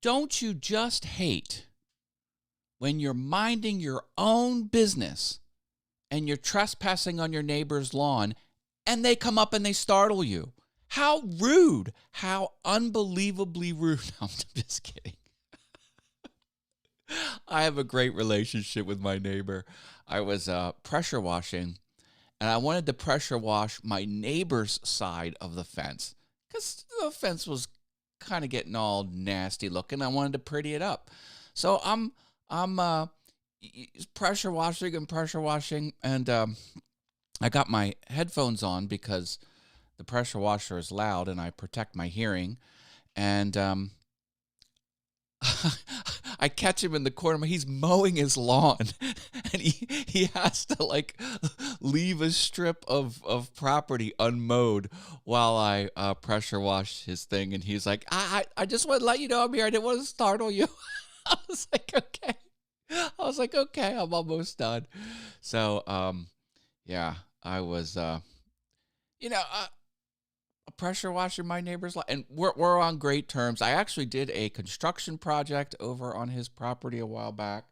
Don't you just hate when you're minding your own business and you're trespassing on your neighbor's lawn and they come up and they startle you? How rude. How unbelievably rude. I'm just kidding. I have a great relationship with my neighbor. I was pressure washing, and I wanted to pressure wash my neighbor's side of the fence because the fence was kind of getting all nasty looking. I wanted to pretty it up. So I'm pressure washing, and I got my headphones on because the pressure washer is loud and I protect my hearing. And I catch him in the corner. He's mowing his lawn, and he has to like leave a strip of property unmowed while I pressure wash his thing. And he's like, I just want to let you know I'm here. I didn't want to startle you. I was like, okay, I'm almost done. So yeah, I was a pressure washer in my neighbor's life, and we're on great terms. I actually did a construction project over on his property a while back,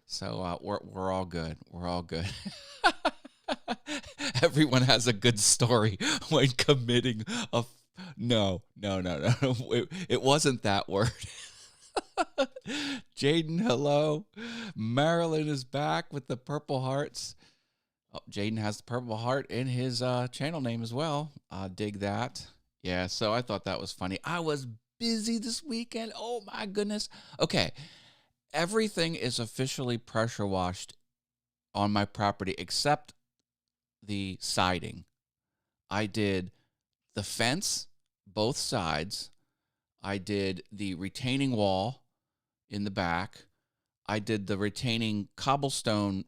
so we're all good. We're all good. Everyone has a good story when committing a. No. It wasn't that word. Jaden, hello. Marilyn is back with the purple hearts. Oh, Jaden has the purple heart in his channel name as well. Dig that. Yeah, so I thought that was funny. I was busy this weekend. Oh, my goodness. Okay, everything is officially pressure washed on my property except the siding. I did the fence, both sides. I did the retaining wall in the back. I did the retaining cobblestone.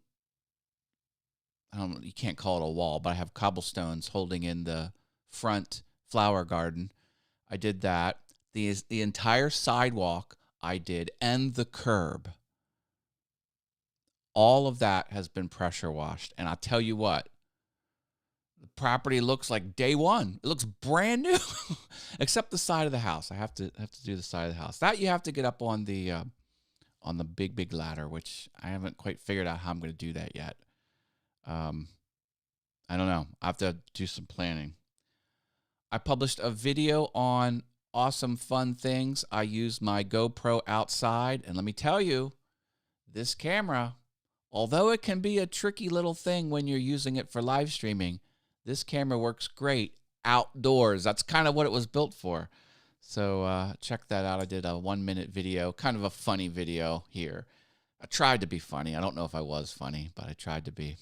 I don't know, you can't call it a wall, but I have cobblestones holding in the front flower garden. I did that. The entire sidewalk I did, and the curb. All of that has been pressure washed. And I'll tell you what, the property looks like day one. It looks brand new, except the side of the house. I have to do the side of the house. That you have to get up on the big ladder, which I haven't quite figured out how I'm going to do that yet. I don't know. I have to do some planning. I published a video on awesome fun things. I used my GoPro outside, and let me tell you, this camera, although it can be a tricky little thing when you're using it for live streaming, this camera works great outdoors. That's kind of what it was built for. So check that out. I did a 1-minute video, kind of a funny video here. I tried to be funny. I don't know if I was funny, but I tried to be.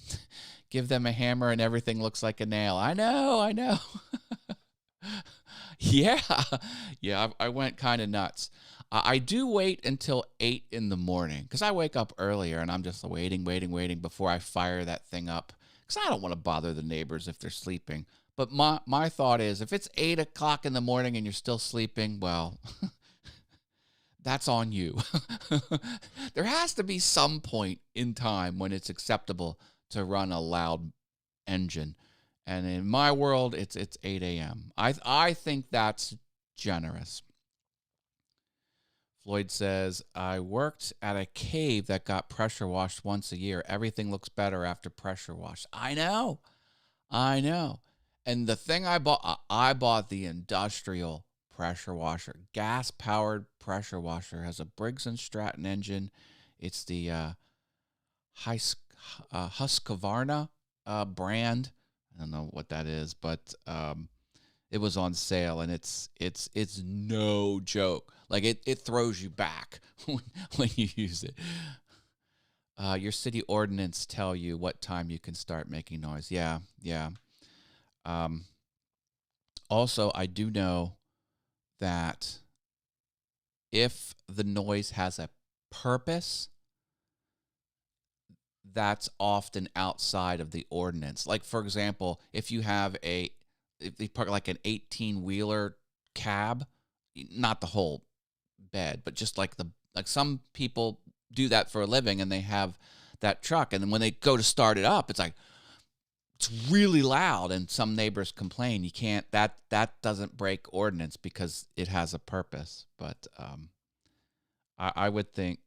Give them a hammer and everything looks like a nail. I know. Yeah, I went kind of nuts. I do wait until 8 in the morning because I wake up earlier and I'm just waiting before I fire that thing up because I don't want to bother the neighbors if they're sleeping. But my thought is if it's 8 o'clock in the morning and you're still sleeping, well, that's on you. There has to be some point in time when it's acceptable to run a loud engine. And in my world, it's 8 a.m. I think that's generous. Floyd says, I worked at a cave that got pressure washed once a year. Everything looks better after pressure wash. I know. And the thing I bought the industrial pressure washer, gas-powered pressure washer. Has a Briggs & Stratton engine. It's the Husqvarna brand. I don't know what that is, but it was on sale, and it's no joke. Like it throws you back when you use it. Your city ordinance tell you what time you can start making noise. Yeah. Also, I do know that if the noise has a purpose, that's often outside of the ordinance. Like, for example, if you park like an 18-wheeler cab, not the whole bed, but just like some people do that for a living and they have that truck. And then when they go to start it up, it's really loud and some neighbors complain. You can't, that doesn't break ordinance because it has a purpose. But I would think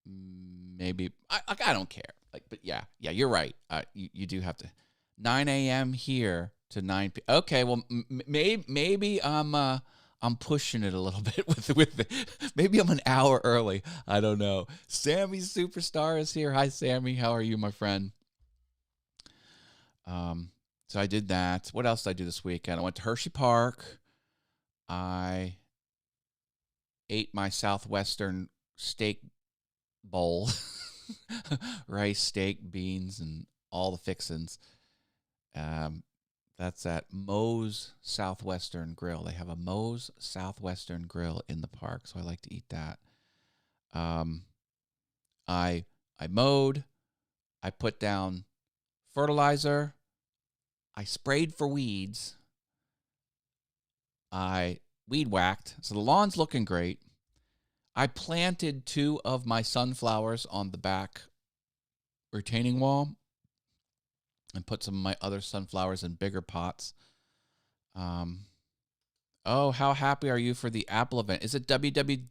maybe I don't care. Like, but yeah, you're right. You do have to 9 a.m. here to 9 p. Okay, well maybe I'm pushing it a little bit with maybe I'm an hour early. I don't know. Sammy Superstar is here. Hi Sammy, how are you, my friend? Um, so I did that. What else did I do this weekend? I went to Hershey Park. I ate my Southwestern steak bowl, rice, steak, beans, and all the fixins. Um, that's at Moe's Southwestern Grill. They have a Moe's Southwestern Grill in the park, so I like to eat that. Um, I mowed. I put down fertilizer. I sprayed for weeds. I weed whacked. So the lawn's looking great. I planted 2 of my sunflowers on the back retaining wall and put some of my other sunflowers in bigger pots. Oh, how happy are you for the Apple event? Is it WWDC?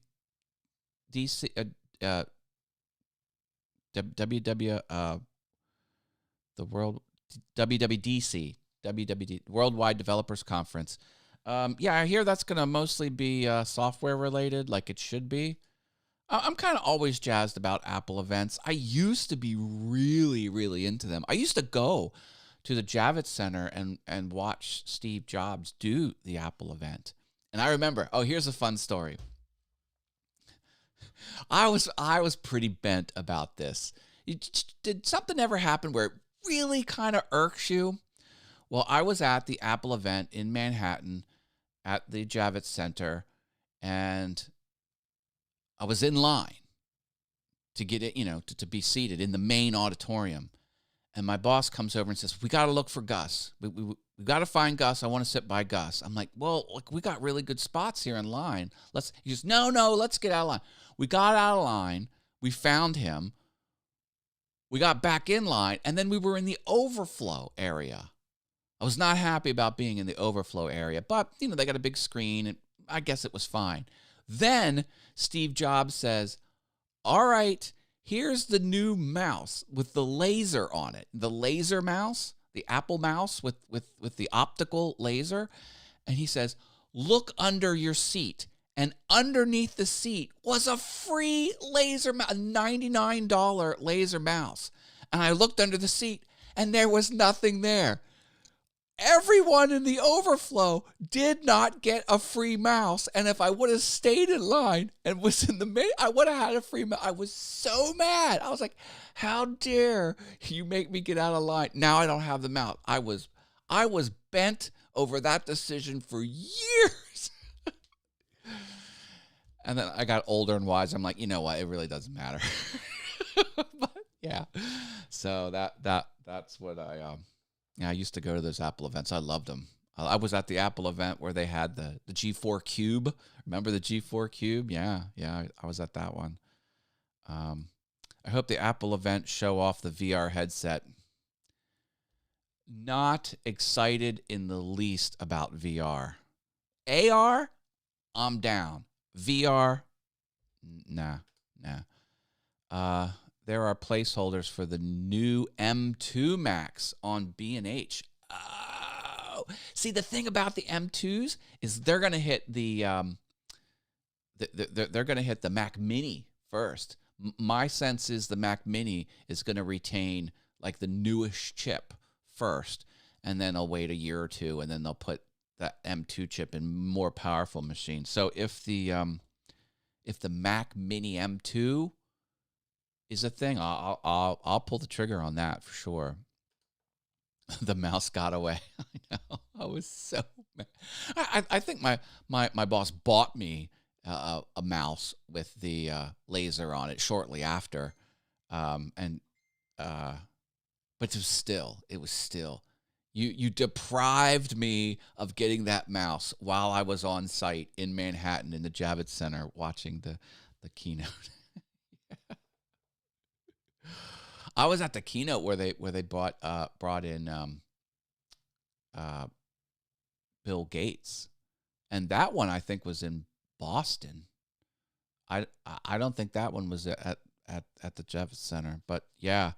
WW, the World WWDC, WWD Worldwide Developers Conference. Yeah, I hear that's going to mostly be software related, like it should be. I'm kind of always jazzed about Apple events. I used to be really, really into them. I used to go to the Javits Center and watch Steve Jobs do the Apple event. And I remember, here's a fun story. I was pretty bent about this. Did something ever happen where it really kind of irks you? Well, I was at the Apple event in Manhattan at the Javits Center, and I was in line to get it, to be seated in the main auditorium. And my boss comes over and says, "We got to look for Gus. We got to find Gus. I want to sit by Gus." I'm like, "Well, we got really good spots here in line. He goes, No, let's get out of line." We got out of line. We found him. We got back in line, and then we were in the overflow area. I was not happy about being in the overflow area, but, they got a big screen, and I guess it was fine. Then Steve Jobs says, "All right, here's the new mouse with the laser on it. The laser mouse, the Apple mouse with the optical laser." And he says, "Look under your seat." And underneath the seat was a free laser mouse, a $99 laser mouse. And I looked under the seat, and there was nothing there. Everyone in the overflow did not get a free mouse. And if I would have stayed in line and was in the main, I would have had a free mouse. I was so mad. I was like, "How dare you make me get out of line?" Now I don't have the mouse. I was bent over that decision for years. And then I got older and wise. I'm like, you know what? It really doesn't matter. But yeah. So that's what I used to go to those Apple events. I loved them. I was at the Apple event where they had the G4 Cube. Remember the G4 Cube? Yeah, I was at that one. I hope the Apple event show off the VR headset. Not excited in the least about VR. AR, I'm down. VR, nah. There are placeholders for the new M2 Max on B&H. Oh, see, the thing about the M2s is they're going to hit they're going to hit the Mac Mini first. My sense is the Mac Mini is going to retain like the newish chip first, and then they'll wait a year or two, and then they'll put that M2 chip in more powerful machines. So if the Mac Mini M2 is a thing, I'll pull the trigger on that for sure. The mouse got away. I know. I was so mad. I think my boss bought me a mouse with the laser on it shortly after, but it was still. You deprived me of getting that mouse while I was on site in Manhattan in the Javits Center watching the keynote. I was at the keynote where they brought in Bill Gates, and that one I think was in Boston. I don't think that one was at the Javits Center, but yeah,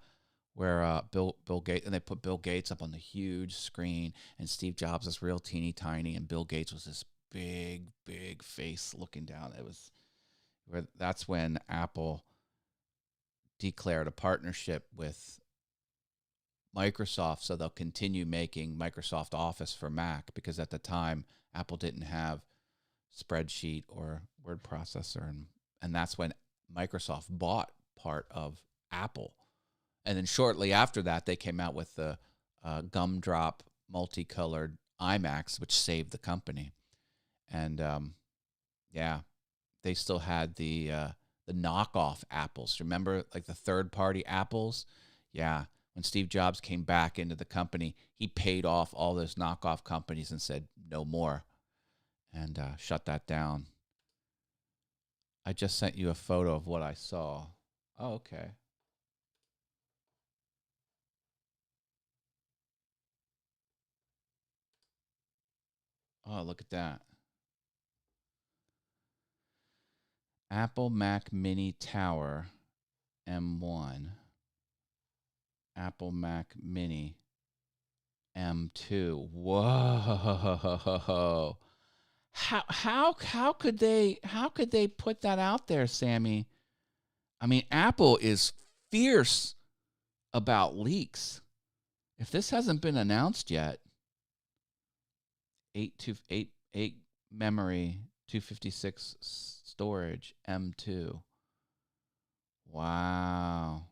where Bill Gates, and they put Bill Gates up on the huge screen, and Steve Jobs was real teeny tiny, and Bill Gates was this big face looking down. It was where that's when Apple declared a partnership with Microsoft, so they'll continue making Microsoft Office for Mac, because at the time Apple didn't have spreadsheet or word processor, and that's when Microsoft bought part of Apple. And then shortly after that, they came out with the gumdrop multicolored iMacs, which saved the company. And yeah, they still had the knockoff Apples. Remember, like the third-party Apples? Yeah. When Steve Jobs came back into the company, he paid off all those knockoff companies and said, no more, and shut that down. I just sent you a photo of what I saw. Oh, okay. Oh, look at that. Apple Mac Mini Tower M1. Apple Mac Mini M2. Whoa. How could they put that out there, Sammy? I mean, Apple is fierce about leaks. If this hasn't been announced yet, 8 memory, 256 storage, M2. Wow.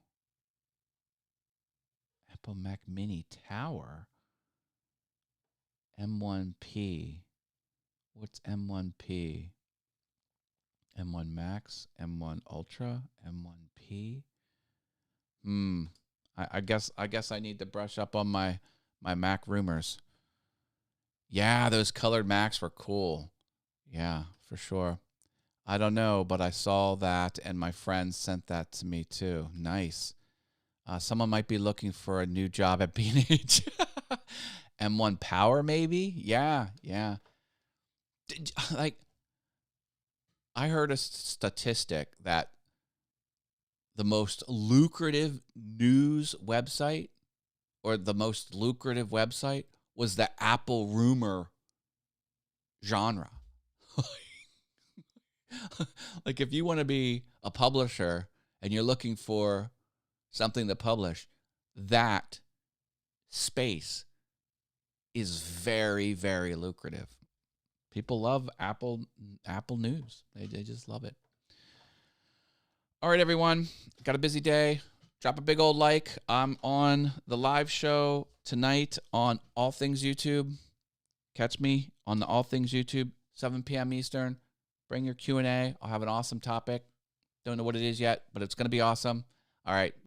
Apple Mac Mini Tower, M1P. What's M1P? M1 Max, M1 Ultra, M1P. I guess I need to brush up on my Mac rumors. Yeah, those colored Macs were cool. Yeah, for sure. I don't know, but I saw that, and my friends sent that to me too. Nice. Someone might be looking for a new job at B&H. M1 Power, maybe? Yeah. Like, I heard a statistic that the most lucrative news website, or the most lucrative website, was the Apple rumor genre. Like, if you want to be a publisher and you're looking for something to publish, that space is very, very lucrative. People love Apple news. They just love it. All right, everyone. Got a busy day. Drop a big old like. I'm on the live show tonight on All Things YouTube. Catch me on the All Things YouTube, 7 p.m. Eastern. Bring your Q&A. I'll have an awesome topic. Don't know what it is yet, but it's going to be awesome. All right.